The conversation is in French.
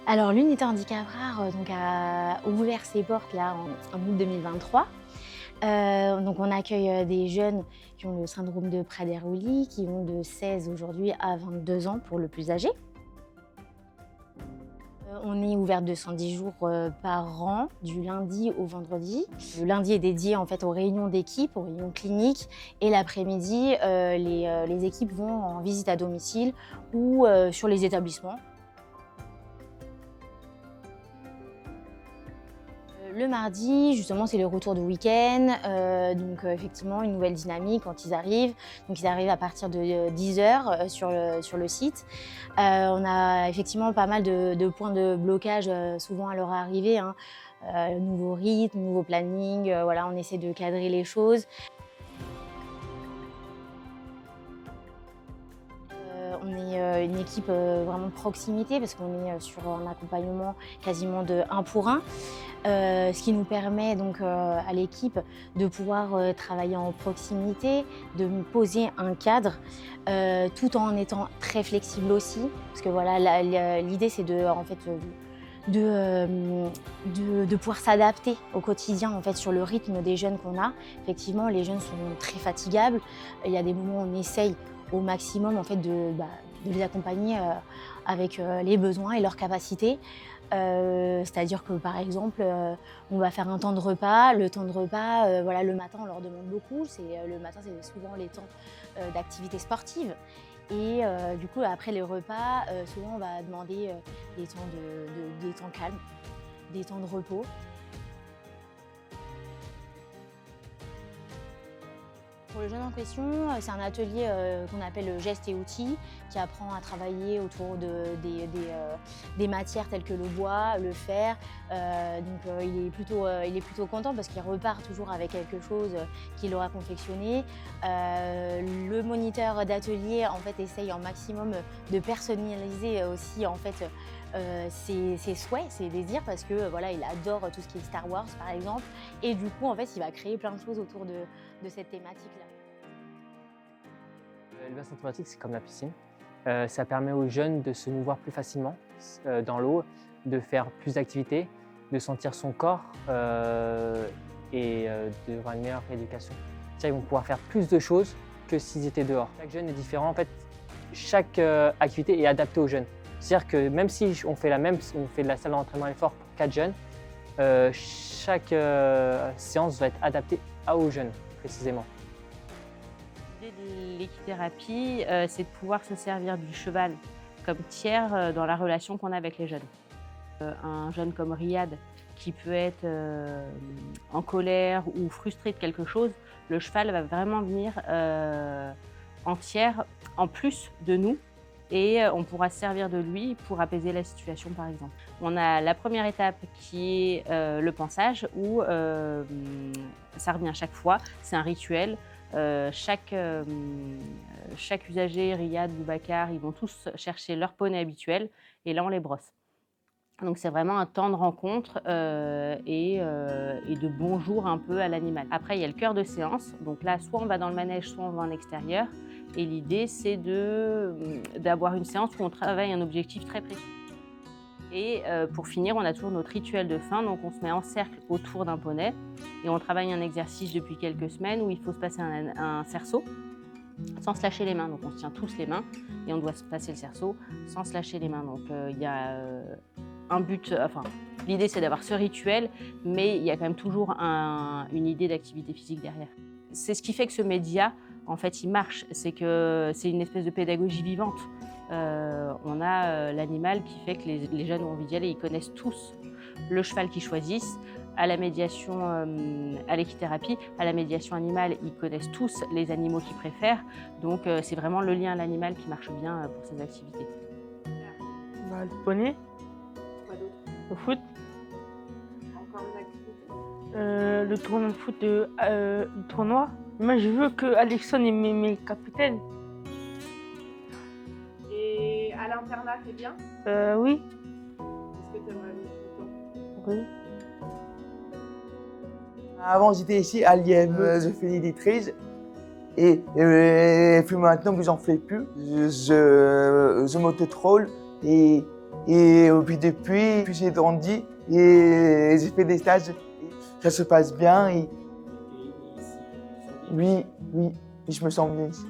Alors l'unité handicap rare a ouvert ses portes là en août 2023. Donc on accueille des jeunes qui ont le syndrome de Prader-Willi, qui vont de 16 aujourd'hui à 22 ans pour le plus âgé. On est ouvert 210 jours par an, du lundi au vendredi. Le lundi est dédié en fait aux réunions d'équipe, aux réunions cliniques, et l'après-midi, les équipes vont en visite à domicile ou sur les établissements. Le mardi, justement, c'est le retour de week-end, effectivement une nouvelle dynamique quand ils arrivent. Donc ils arrivent à partir de 10 h sur le site. On a effectivement pas mal de points de blocage souvent à leur arrivée, hein. Nouveau rythme, nouveau planning, voilà, on essaie de cadrer les choses. On est une équipe vraiment de proximité parce qu'on est sur un accompagnement quasiment de 1 pour 1. Ce qui nous permet donc à l'équipe de pouvoir travailler en proximité, de nous poser un cadre tout en étant très flexible aussi. Parce que voilà, l'idée c'est de pouvoir s'adapter au quotidien en fait, sur le rythme des jeunes qu'on a. Effectivement, les jeunes sont très fatigables. Il y a des moments où on essaye au maximum en fait, de les accompagner avec les besoins et leurs capacités. C'est-à-dire que par exemple, on va faire un temps de repas. Le temps de repas, voilà, le matin, on leur demande beaucoup. Le matin, c'est souvent les temps d'activité sportive. Et du coup, après les repas, souvent, on va demander des temps calmes, des temps de repos. Pour le jeune en question, c'est un atelier qu'on appelle gestes et outils, qui apprend à travailler autour des matières telles que le bois, le fer. Il est plutôt content parce qu'il repart toujours avec quelque chose qu'il aura confectionné. Le moniteur d'atelier en fait, essaye en maximum de personnaliser aussi en fait, ses souhaits, ses désirs, parce que voilà, il adore tout ce qui est Star Wars par exemple. Et du coup, en fait, il va créer plein de choses autour de cette thématique-là. Le bassin thématique, c'est comme la piscine. Ça permet aux jeunes de se mouvoir plus facilement dans l'eau, de faire plus d'activités, de sentir son corps et d'avoir une meilleure rééducation. C'est-à-dire qu'ils vont pouvoir faire plus de choses que s'ils étaient dehors. Chaque jeune est différent. En fait, chaque activité est adaptée aux jeunes. C'est-à-dire que même si on fait de la salle d'entraînement effort pour 4 jeunes, chaque séance va être adaptée aux jeunes précisément. L'idée de l'équithérapie, c'est de pouvoir se servir du cheval comme tiers dans la relation qu'on a avec les jeunes. Un jeune comme Riyad qui peut être en colère ou frustré de quelque chose, le cheval va vraiment venir en tiers, en plus de nous, et on pourra se servir de lui pour apaiser la situation, par exemple. On a la première étape qui est le pansage, où ça revient chaque fois, c'est un rituel. Chaque usager, Riyad, Boubacar, ils vont tous chercher leur poney habituel et là on les brosse. Donc c'est vraiment un temps de rencontre et de bonjour un peu à l'animal. Après il y a le cœur de séance, donc là soit on va dans le manège, soit on va en extérieur, et l'idée c'est d'avoir une séance où on travaille un objectif très précis. Et pour finir, on a toujours notre rituel de fin, donc on se met en cercle autour d'un poney et on travaille un exercice depuis quelques semaines où il faut se passer un cerceau sans se lâcher les mains. Donc on se tient tous les mains et on doit se passer le cerceau sans se lâcher les mains. Donc il y a un but, enfin l'idée c'est d'avoir ce rituel, mais il y a quand même toujours une idée d'activité physique derrière. C'est ce qui fait que ce média, en fait, il marche, c'est que c'est une espèce de pédagogie vivante. On a l'animal qui fait que les jeunes ont envie d'y aller. Ils connaissent tous le cheval qu'ils choisissent. À la médiation, à l'équithérapie, à la médiation animale, ils connaissent tous les animaux qu'ils préfèrent. Donc c'est vraiment le lien à l'animal qui marche bien pour ces activités. Le poney. Quoi d'autre? Le foot. Encore une activité? Le tournoi de foot, le tournoi. Moi, je veux que Alexandre est mes capitaines. Et à l'internat, c'est bien? Oui. Est-ce que tu aimerais venir tout le temps? Oui. Avant, j'étais ici à l'IME, je fais l'éditrice. Et puis maintenant que j'en fais plus, je m'auto-troll et Et puis depuis, j'ai grandi et j'ai fait des stages. Ça se passe bien. Et... Oui, je me sens bien ici.